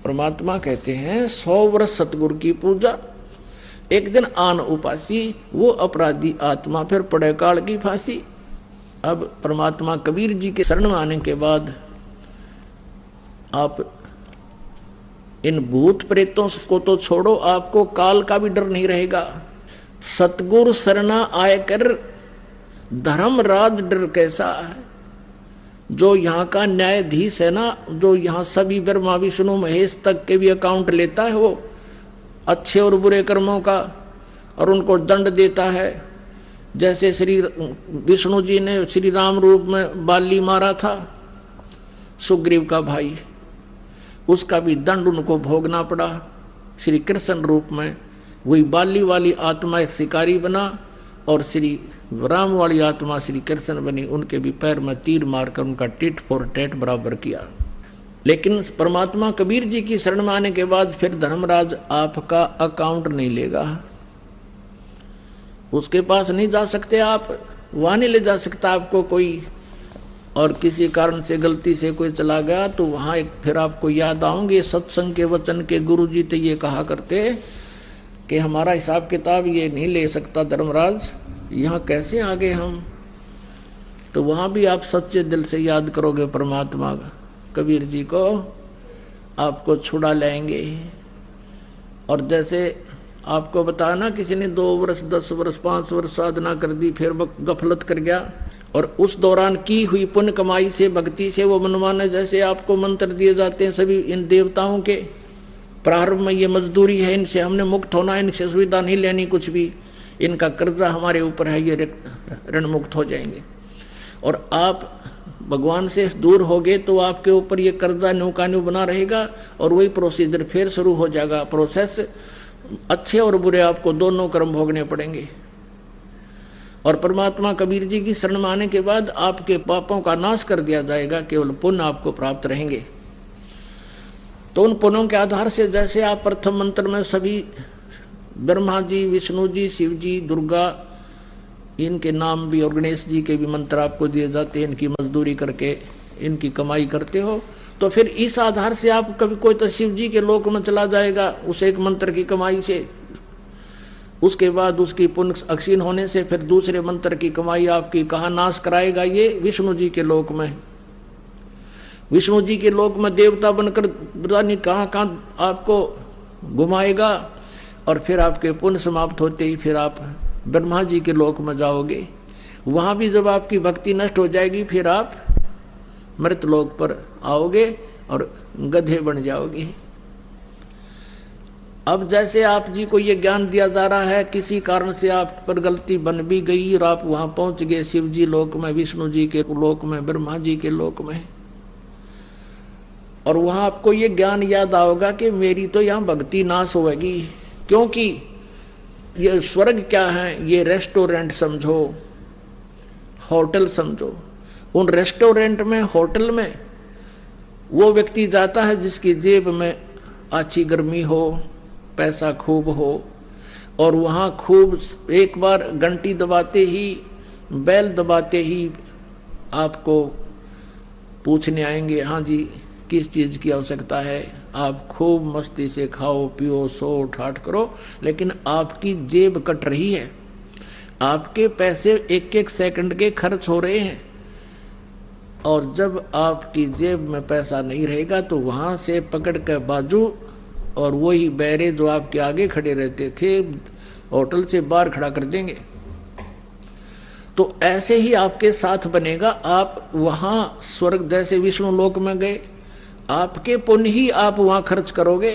परमात्मा कहते हैं 100 वर्ष सतगुरु की पूजा, एक दिन आन उपासी, वो अपराधी आत्मा फिर पड़े काल की फांसी। अब परमात्मा कबीर जी के शरण में आने के बाद आप इन भूत प्रेतों को तो छोड़ो, आपको काल का भी डर नहीं रहेगा। सतगुरु शरणा आय कर धर्मराज डर कैसा है। जो यहाँ का न्यायाधीश है ना, जो यहाँ सभी ब्रह्मा विष्णु महेश तक के भी अकाउंट लेता है, वो अच्छे और बुरे कर्मों का, और उनको दंड देता है। जैसे श्री विष्णु जी ने श्री राम रूप में बाली मारा था, सुग्रीव का भाई, उसका भी दंड उनको भोगना पड़ा। श्री कृष्ण रूप में वही बाली वाली आत्मा एक शिकारी बना, और श्री राम वाली आत्मा श्री कृष्ण बनी, उनके भी पैर में तीर मारकर उनका टिट फॉर टैट बराबर किया। लेकिन परमात्मा कबीर जी की शरण में आने के बाद फिर धर्मराज आपका अकाउंट नहीं लेगा, उसके पास नहीं जा सकते आप, वहां नहीं ले जा सकता आपको कोई। और किसी कारण से गलती से कोई चला गया तो वहां एक फिर आपको याद आऊंगे सत्संग के वचन के गुरु जी तो ये कहा करते कि हमारा हिसाब किताब ये नहीं ले सकता धर्मराज, यहाँ कैसे आ गए हम। तो वहाँ भी आप सच्चे दिल से याद करोगे परमात्मा कबीर जी को, आपको छुड़ा लाएंगे। और जैसे आपको बताया ना, किसी ने 2 वर्ष 10 वर्ष 5 वर्ष साधना कर दी, फिर गफलत कर गया, और उस दौरान की हुई पुण्य कमाई से भक्ति से वो मनमाने जैसे आपको मंत्र दिए जाते हैं सभी इन देवताओं के, प्रारंभ में ये मजदूरी है, इनसे हमने मुक्त होना है, इनसे सुविधा नहीं लेनी कुछ भी, इनका कर्जा हमारे ऊपर है, ये ऋण मुक्त हो जाएंगे। और आप भगवान से दूर हो गए तो आपके ऊपर ये कर्जा न्यू का न्यू बना रहेगा, और वही प्रोसीजर फिर शुरू हो जाएगा, प्रोसेस। अच्छे और बुरे आपको दोनों कर्म भोगने पड़ेंगे। और परमात्मा कबीर जी की शरण में आने के बाद आपके पापों का नाश कर दिया जाएगा, केवल पुण्य आपको प्राप्त रहेंगे। तो उन पुण्यों के आधार से जैसे आप प्रथम मंत्र में सभी ब्रह्मा जी, विष्णु जी, शिव जी, दुर्गा, इनके नाम भी और गणेश जी के भी मंत्र आपको दिए जाते हैं, इनकी मजदूरी करके इनकी कमाई करते हो, तो फिर इस आधार से आप कभी कोई तो शिव जी के लोक में चला जाएगा उस एक मंत्र की कमाई से। उसके बाद उसकी पुण्य अक्षीण होने से फिर दूसरे मंत्र की कमाई आपकी कहाँ नाश कराएगा, ये विष्णु जी के लोक में। विष्णु जी के लोक में देवता बनकर पता नहीं कहाँ कहाँ आपको घुमाएगा, और फिर आपके पुण्य समाप्त होते ही फिर आप ब्रह्मा जी के लोक में जाओगे। वहाँ भी जब आपकी भक्ति नष्ट हो जाएगी फिर आप मृत लोक पर आओगे और गधे बन जाओगे। अब जैसे आप जी को ये ज्ञान दिया जा रहा है, किसी कारण से आप पर गलती बन भी गई और आप वहाँ पहुँच गए शिव जी लोक में, विष्णु जी के लोक में, ब्रह्मा जी के लोक में, और वहाँ आपको ये ज्ञान याद आओगा कि मेरी तो यहाँ भक्ति नाश होगी, क्योंकि ये स्वर्ग क्या है, ये रेस्टोरेंट समझो, होटल समझो। उन रेस्टोरेंट में, होटल में वो व्यक्ति जाता है जिसकी जेब में अच्छी गर्मी हो, पैसा खूब हो, और वहाँ खूब एक बार घंटी दबाते ही, बेल दबाते ही आपको पूछने आएंगे, हाँ जी किस चीज़ की आवश्यकता है। आप खूब मस्ती से खाओ पियो सो ठाट करो, लेकिन आपकी जेब कट रही है, आपके पैसे एक एक सेकंड के खर्च हो रहे हैं। और जब आपकी जेब में पैसा नहीं रहेगा तो वहाँ से पकड़ कर बाजू, और वही बैरे जो आपके आगे खड़े रहते थे होटल से बाहर खड़ा कर देंगे। तो ऐसे ही आपके साथ बनेगा। आप वहाँ स्वर्ग जैसे विष्णु लोक में गए, आपके पुण्य ही आप वहाँ खर्च करोगे।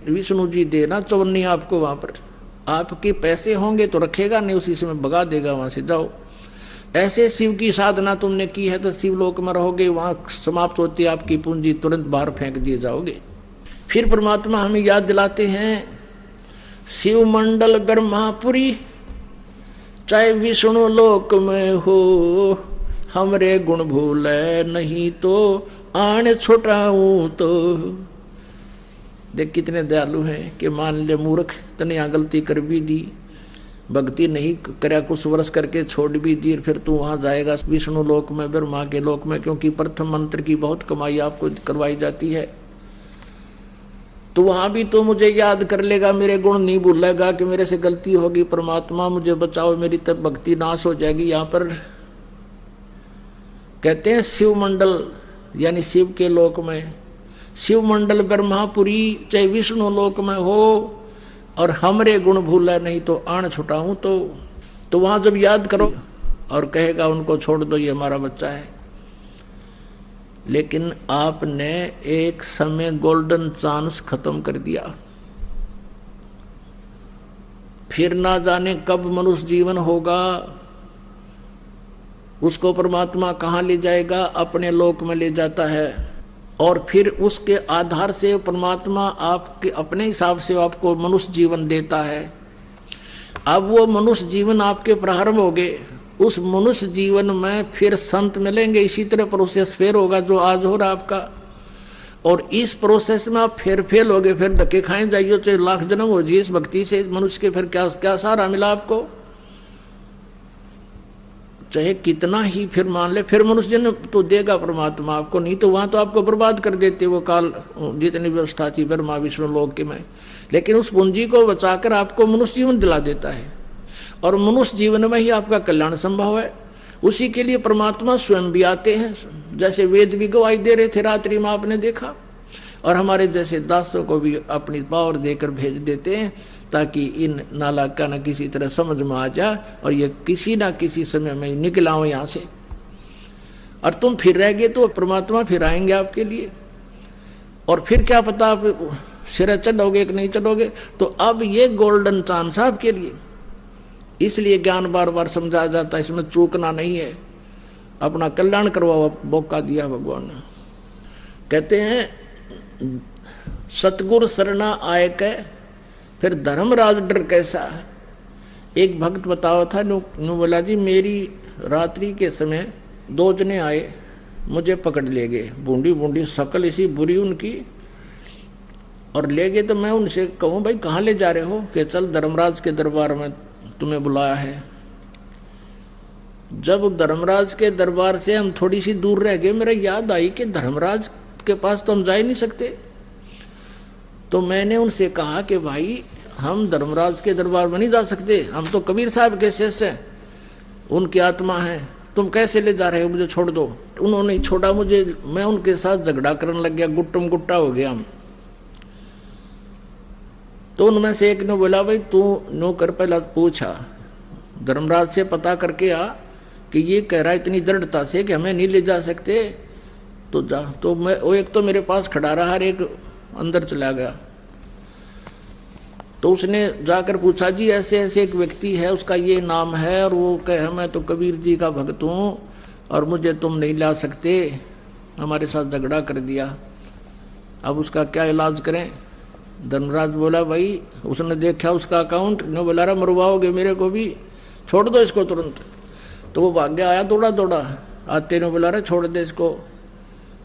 विष्णु जी देना चौनी आपको वहाँ पर, आपके पैसे होंगे तो रखेगा नहीं, उसी समय भगा देगा वहाँ से, जाओ। ऐसे शिव की साधना तुमने की है तो शिव लोक में रहोगे, वहाँ समाप्त होती है आपकी पूंजी, तुरंत बाहर फेंक दिए जाओगे। फिर परमात्मा हमें याद दिलाते हैं, शिव मंडल ब्रह्मापुरी चाहे विष्णु लोक में हो, हमरे गुण भूले नहीं तो आने छुटाऊं तो। देख कितने दयालु हैं कि मान ले मूर्ख तने यहाँ गलती कर भी दी, भक्ति नहीं करया, कुछ वर्ष करके छोड़ भी दी, फिर तू वहाँ जाएगा विष्णु लोक में, ब्रह्मा के लोक में, क्योंकि प्रथम मंत्र की बहुत कमाई आपको करवाई जाती है। तो वहां भी तो मुझे याद कर लेगा, मेरे गुण नहीं भूलेगा कि मेरे से गलती होगी, परमात्मा मुझे बचाओ, मेरी तब भक्ति नाश हो जाएगी। यहाँ पर कहते हैं शिव मंडल यानी शिव के लोक में, शिव मंडल ब्रह्मापुरी चाहे विष्णु लोक में हो और हमरे गुण भूला नहीं तो आण छुटाऊं। तो वहां जब याद करो और कहेगा उनको छोड़ दो, ये हमारा बच्चा है। लेकिन आपने एक समय गोल्डन चांस खत्म कर दिया, फिर ना जाने कब मनुष्य जीवन होगा, उसको परमात्मा कहाँ ले जाएगा, अपने लोक में ले जाता है। और फिर उसके आधार से परमात्मा आपके अपने हिसाब से आपको मनुष्य जीवन देता है। अब वो मनुष्य जीवन आपके प्रारंभ हो गए, उस मनुष्य जीवन में फिर संत मिलेंगे, इसी तरह प्रोसेस फिर होगा जो आज हो रहा आपका। और इस प्रोसेस में आप फिर फेल हो गए, फिर धक्के खाए जाइए, चाहे लाख जन्म हो जिस भक्ति से मनुष्य के, फिर क्या क्या सहारा मिला आपको, चाहे कितना ही फिर मान ले, फिर मनुष्य जन्म तो देगा परमात्मा आपको, नहीं तो वहां तो आपको बर्बाद कर देते वो काल जितनी व्यवस्था थी ब्रह्मा विष्णु लोक में। लेकिन उस पूंजी को बचाकर आपको मनुष्य जीवन दिला देता है, और मनुष्य जीवन में ही आपका कल्याण संभव है। उसी के लिए परमात्मा स्वयं भी आते हैं, जैसे वेद भी गवाही दे रहे थे रात्रि में आपने देखा, और हमारे जैसे दासों को भी अपनी पावर देकर भेज देते हैं, ताकि इन नाला का न किसी तरह समझ में आ जाए और ये किसी ना किसी समय में निकल आओ यहाँ से। और तुम फिर रह गए तो परमात्मा फिर आएंगे आपके लिए, और फिर क्या पता आप सिर चढ़ोगे कि नहीं चढ़ोगे। तो अब ये गोल्डन चांस है आपके लिए, इसलिए ज्ञान बार बार समझाया जाता है, इसमें चूकना नहीं है, अपना कल्याण करवाओ, मौका दिया भगवान ने। कहते हैं सतगुरु शरणा आए के फिर धर्मराज डर कैसा। एक भक्त बतावा था, नु बोला जी मेरी रात्रि के समय दो जने आए, मुझे पकड़ ले गए, बूंदी बूंदी शकल ऐसी बुरी उनकी, और ले गए। तो मैं उनसे कहूँ भाई कहाँ ले जा रहे हो, कि चल धर्मराज के दरबार में तुम्हें बुलाया है। जब धर्मराज के दरबार से हम थोड़ी सी दूर रह गए, मेरा याद आई कि धर्मराज के पास तो हम जा ही नहीं सकते। तो मैंने उनसे कहा कि भाई हम धर्मराज के दरबार में नहीं जा सकते, हम तो कबीर साहब के शिष्य हैं, उनकी आत्मा है, तुम कैसे ले जा रहे हो, मुझे छोड़ दो। उन्होंने छोड़ा मुझे, मैं उनके साथ झगड़ा करने लग गया, गुट्टम गुट्टा हो गया हम। तो उनमें से एक ने बोला भाई तू नो कर, पहला पूछा धर्मराज से, पता करके आ कि ये कह रहा है इतनी दृढ़ता से कि हमें नहीं ले जा सकते, तो जा। तो मैं वो एक तो मेरे पास खड़ा रहा, एक अंदर चला गया। तो उसने जाकर पूछा जी ऐसे ऐसे एक व्यक्ति है, उसका ये नाम है, और वो कहे मैं तो कबीर जी का भक्त हूँ और मुझे तुम नहीं ला सकते, हमारे साथ झगड़ा कर दिया, अब उसका क्या इलाज करें। धर्मराज बोला भाई, उसने देखा उसका अकाउंट, ने बोला रहा मरवाओगे मेरे को भी, छोड़ दो इसको तुरंत। तो वो भाग्य आया दौड़ा दौड़ा, आते ने बोला रहा छोड़ दे इसको।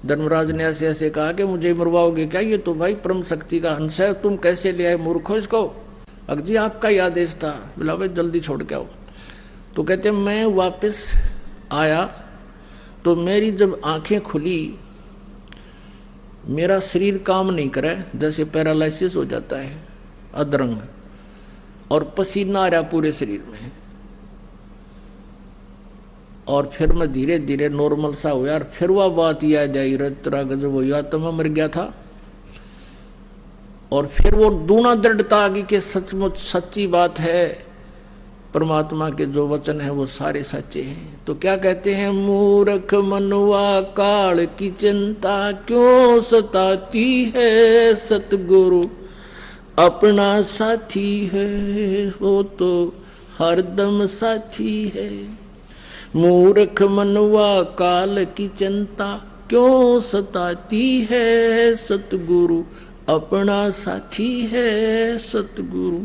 धर्मराज ने ऐसे ऐसे कहा कि मुझे मरवाओगे क्या, ये तो भाई परम शक्ति का हंस है, तुम कैसे ले आए मूर्खो इसको। अजी आपका ही आदेश था। बोला भाई जल्दी छोड़ के आओ। तो कहते मैं वापस आया तो मेरी जब आंखें खुली, मेरा शरीर काम नहीं करे, जैसे पैरालिसिस हो जाता है, अधरंग, और पसीना आ रहा पूरे शरीर में। और फिर मैं धीरे धीरे नॉर्मल सा हुआ, और फिर वह बात याद आई, रतरा गजब हुआ तो मैं मर गया था। और फिर वो दूना दृढ़ता आ गई कि सचमुच सच्ची बात है, परमात्मा के जो वचन है वो सारे सच्चे हैं। तो क्या कहते हैं, मूर्ख मनुआ काल की चिंता क्यों सताती है, सतगुरु अपना साथी है, वो तो हरदम साथी है। मूर्ख मनुआ काल की चिंता क्यों सताती है, सतगुरु अपना साथी है, सतगुरु।